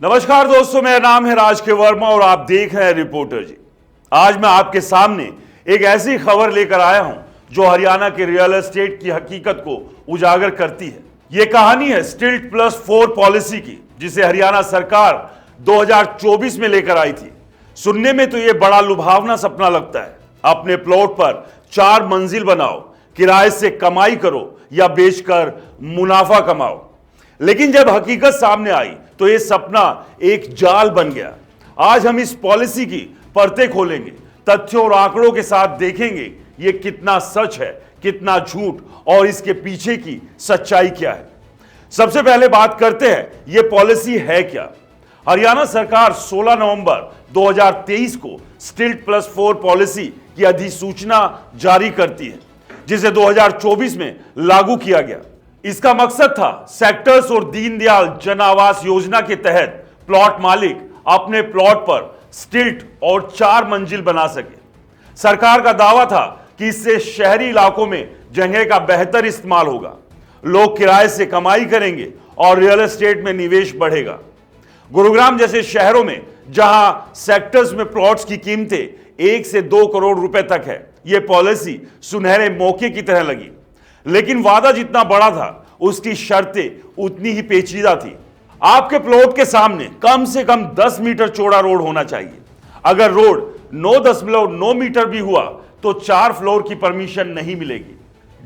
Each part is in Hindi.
नमस्कार दोस्तों, मेरा नाम है राज के वर्मा और आप देख रहे हैं रिपोर्टर जी। आज मैं आपके सामने एक ऐसी खबर लेकर आया हूं जो हरियाणा के रियल एस्टेट की हकीकत को उजागर करती है। यह कहानी है स्टिल्ट+4 पॉलिसी की, जिसे हरियाणा सरकार 2024 में लेकर आई थी। सुनने में तो यह बड़ा लुभावना सपना लगता है। अपने प्लॉट पर 4 मंजिल बनाओ, किराए से कमाई करो या बेचकर मुनाफा कमाओ। लेकिन जब हकीकत सामने आई तो यह सपना एक जाल बन गया। आज हम इस पॉलिसी की परतें खोलेंगे, तथ्यों और आंकड़ों के साथ देखेंगे ये कितना सच है, कितना झूठ और इसके पीछे की सच्चाई क्या है। सबसे पहले बात करते हैं ये पॉलिसी है क्या। हरियाणा सरकार 16 नवंबर 2023 को स्टिल्ट+4 पॉलिसी की अधिसूचना जारी करती है, जिसे 2024 में लागू किया गया। इसका मकसद था सेक्टर्स और दीनदयाल जन आवास योजना के तहत प्लॉट मालिक अपने प्लॉट पर स्टिल्ट और 4 मंजिल बना सके। सरकार का दावा था कि इससे शहरी इलाकों में जगह का बेहतर इस्तेमाल होगा, लोग किराए से कमाई करेंगे और रियल एस्टेट में निवेश बढ़ेगा। गुरुग्राम जैसे शहरों में जहां सेक्टर्स में प्लॉट्स की कीमतें 1 से 2 करोड़ रुपए तक है, यह पॉलिसी सुनहरे मौके की तरह लगी। लेकिन वादा जितना बड़ा था, उसकी शर्तें उतनी ही पेचीदा थी। आपके प्लॉट के सामने कम से कम 10 मीटर चौड़ा रोड होना चाहिए। अगर रोड 9.9 मीटर भी हुआ तो 4 फ्लोर की परमिशन नहीं मिलेगी।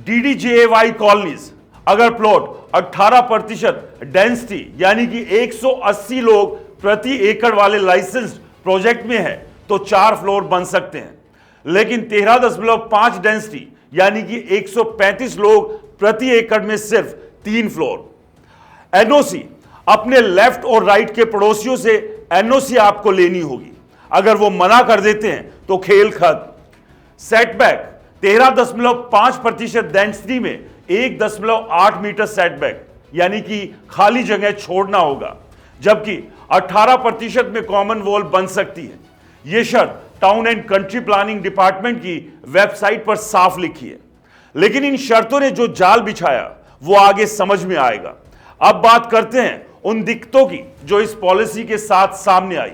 DDJAY कॉलोनीज, अगर प्लॉट 18% डेंसिटी यानी कि 180 लोग प्रति एकड़ वाले लाइसेंस्ड प्रोजेक्ट में है तो 4 फ्लोर बन सकते हैं। लेकिन 13.5 डेंसिटी यानी कि 135 लोग प्रति एकड़ में सिर्फ 3 फ्लोर। एनओसी, अपने लेफ्ट और राइट के पड़ोसियों से एनओसी आपको लेनी होगी। अगर वो मना कर देते हैं तो खेल खत्म। सेटबैक, 13.5% डेंसिटी में 1.8 मीटर सेटबैक यानी कि खाली जगह छोड़ना होगा, जबकि 18% में कॉमन वॉल बन सकती है। यह शर्त town and country planning department की वेबसाइट पर साफ लिखी है। लेकिन इन शर्तों ने जो जाल बिछाया वो आगे समझ में आएगा। अब बात करते हैं उन दिक्कतों की जो इस पॉलिसी के साथ सामने आई।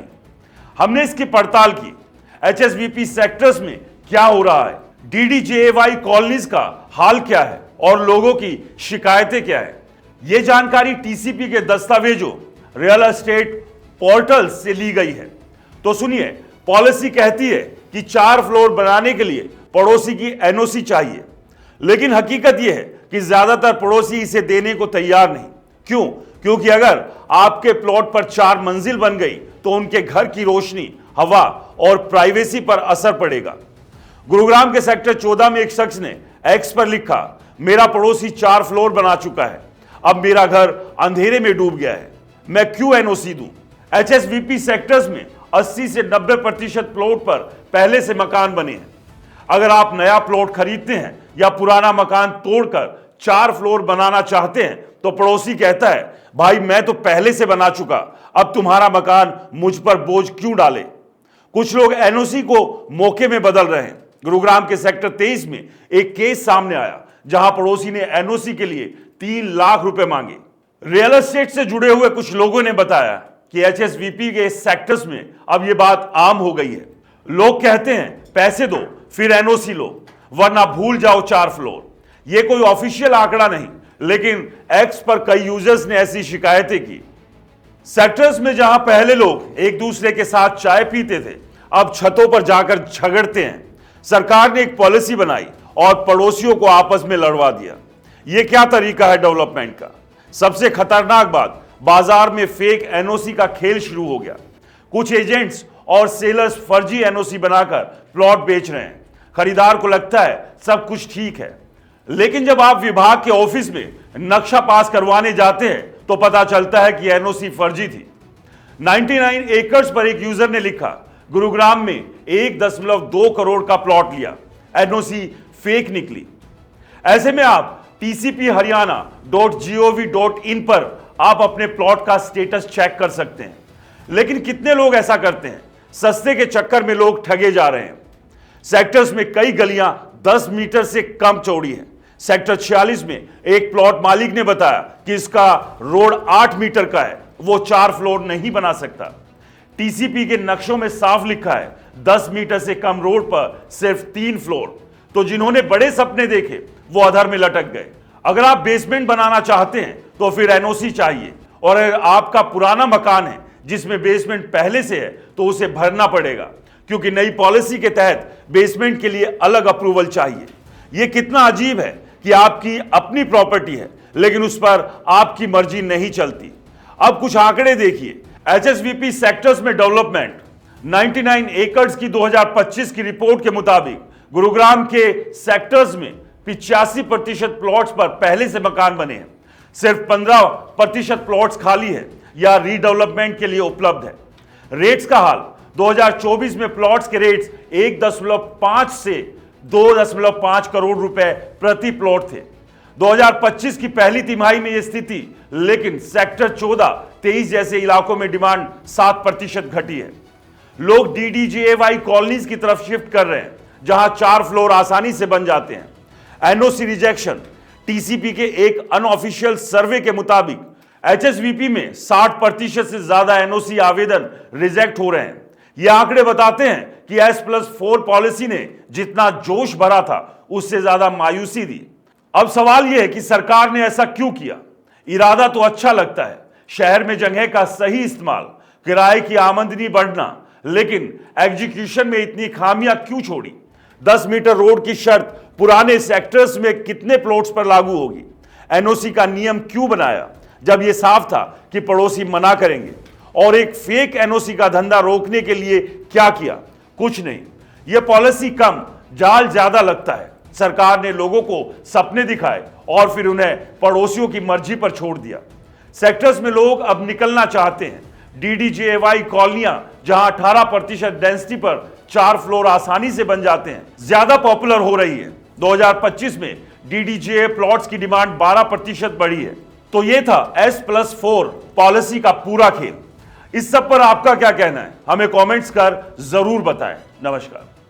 हमने इसकी पड़ताल की। HSVP सेक्टर्स में क्या हो रहा है, DDJAY कॉलोनीज का हाल क्या है और लोगों की शिकायतें क्या है। यह जानकारी TCP के दस्तावेजों रियल एस्टेट पोर्टल से ली गई है। तो सुनिए, पॉलिसी कहती है कि 4 फ्लोर बनाने के लिए पड़ोसी की एनओसी चाहिए, लेकिन हकीकत यह है कि ज्यादातर पड़ोसी इसे देने को तैयार नहीं। क्यों? क्योंकि अगर आपके प्लॉट पर 4 मंजिल बन गई तो उनके घर की रोशनी, हवा और प्राइवेसी पर असर पड़ेगा। गुरुग्राम के सेक्टर 14 में एक शख्स ने एक्स पर लिखा, मेरा पड़ोसी 4 फ्लोर बना चुका है, अब मेरा घर अंधेरे में डूब गया है, मैं क्यों एनओसी दूं। HSVP सेक्टर्स में 80 से 90% प्लॉट पर पहले से मकान बने हैं। अगर आप नया प्लॉट खरीदते हैं या पुराना मकान तोड़कर 4 फ्लोर बनाना चाहते हैं तो पड़ोसी कहता है, भाई मैं तो पहले से बना चुका, अब तुम्हारा मकान मुझ पर बोझ क्यों डाले। कुछ लोग एनओसी को मौके में बदल रहे हैं। गुरुग्राम के सेक्टर 23 में एक केस सामने आया जहां पड़ोसी ने एनओसी के लिए 3 लाख रुपए मांगे। रियल एस्टेट से जुड़े हुए कुछ लोगों ने बताया कि HSVP के सेक्टर्स में अब यह बात आम हो गई है। लोग कहते हैं पैसे दो फिर एनओसी लो, वरना भूल जाओ 4 फ्लोर। यह कोई ऑफिशियल आंकड़ा नहीं, लेकिन एक्स पर कई यूजर्स ने ऐसी शिकायतें की। सेक्टर्स में जहां पहले लोग एक दूसरे के साथ चाय पीते थे, अब छतों पर जाकर झगड़ते हैं। सरकार ने एक पॉलिसी बनाई और पड़ोसियों को आपस में लड़वा दिया। यह क्या तरीका है डेवलपमेंट का। सबसे खतरनाक बात, बाजार में फेक एनओसी का खेल शुरू हो गया। कुछ एजेंट्स और सेलर्स फर्जी एनओसी बनाकर प्लॉट बेच रहे हैं। खरीदार को लगता है सब कुछ ठीक है, लेकिन जब आप विभाग के ऑफिस में नक्शा पास करवाने जाते हैं तो पता चलता है कि एनओसी फर्जी थी। 99 एकर्स पर एक यूजर ने लिखा, गुरुग्राम में 1.2 करोड़ का प्लॉट लिया, एनओसी फेक निकली। ऐसे में आप tcphariana.gov.in पर आप अपने प्लॉट का स्टेटस चेक कर सकते हैं। लेकिन कितने लोग ऐसा करते हैं? सस्ते के चक्कर में लोग ठगे जा रहे हैं। सेक्टर्स में कई गलियां 10 मीटर से कम चौड़ी हैं। सेक्टर 46 में एक प्लॉट मालिक ने बताया कि इसका रोड 8 मीटर का है, वो 4 फ्लोर नहीं बना सकता। टीसीपी के नक्शों में साफ लिखा है 10 मीटर से कम रोड पर सिर्फ 3 फ्लोर। तो जिन्होंने बड़े सपने देखे वो अधर में लटक गए। अगर आप बेसमेंट बनाना चाहते हैं तो फिर एनओसी चाहिए, और अगर आपका पुराना मकान है जिसमें बेसमेंट पहले से है तो उसे भरना पड़ेगा, क्योंकि नई पॉलिसी के तहत बेसमेंट के लिए अलग अप्रूवल चाहिए। यह कितना अजीब है कि आपकी अपनी प्रॉपर्टी है लेकिन उस पर आपकी मर्जी नहीं चलती। अब कुछ आंकड़े देखिए। एचएसवीपी सेक्टर्स में डेवलपमेंट 99 एकर्स की 2025 की रिपोर्ट के मुताबिक गुरुग्राम के सेक्टर्स में 85% प्लॉट्स पर पहले से मकान बने हैं। सिर्फ 15% प्लॉट्स खाली है या रीडेवलपमेंट के लिए उपलब्ध है। रेट्स का हाल 2024 में प्लॉट्स के रेट्स 1.5 से 2.5 करोड़ रुपए प्रति प्लॉट थे। 2025 की पहली तिमाही में यह स्थिति, लेकिन सेक्टर 14, 23 जैसे इलाकों में डिमांड 7% घटी है। लोग डीडीजेएवाई कॉलोनीज की तरफ शिफ्ट कर रहे हैं जहां 4 फ्लोर आसानी से बन जाते हैं। एनओसी रिजेक्शन, टीसीपी के एक अनऑफिशियल सर्वे के मुताबिक एचएसवीपी में 60% से ज्यादा एनओसी आवेदन रिजेक्ट हो रहे हैं। ये आंकड़े बताते हैं कि S+4 पॉलिसी ने जितना जोश भरा था उससे ज्यादा मायूसी दी। अब सवाल यह है कि सरकार ने ऐसा क्यों किया। इरादा तो अच्छा लगता है, शहर में जगह का सही इस्तेमाल, किराए की आमदनी बढ़ना, लेकिन एग्जीक्यूशन में इतनी खामियां क्यों छोड़ी। 10 मीटर रोड की शर्त पुराने सेक्टर्स में कितने प्लॉट्स पर लागू होगी। एनओसी का नियम क्यों बनाया जब यह साफ था कि पड़ोसी मना करेंगे। और एक फेक एनओसी का धंधा रोकने के लिए क्या किया, कुछ नहीं। यह पॉलिसी कम, जाल ज्यादा लगता है। सरकार ने लोगों को सपने दिखाए और फिर उन्हें पड़ोसियों की मर्जी पर छोड़ दिया। सेक्टर्स में लोग अब निकलना चाहते हैं। डीडीजेएवाई कॉलोनियां जहां 18% डेंसिटी पर 4 फ्लोर आसानी से बन जाते हैं, ज्यादा पॉपुलर हो रही है। 2025 में डीडीजे प्लॉट्स की डिमांड 12% बढ़ी है। तो यह था S+4 पॉलिसी का पूरा खेल। इस सब पर आपका क्या कहना है, हमें कमेंट्स कर जरूर बताएं। नमस्कार।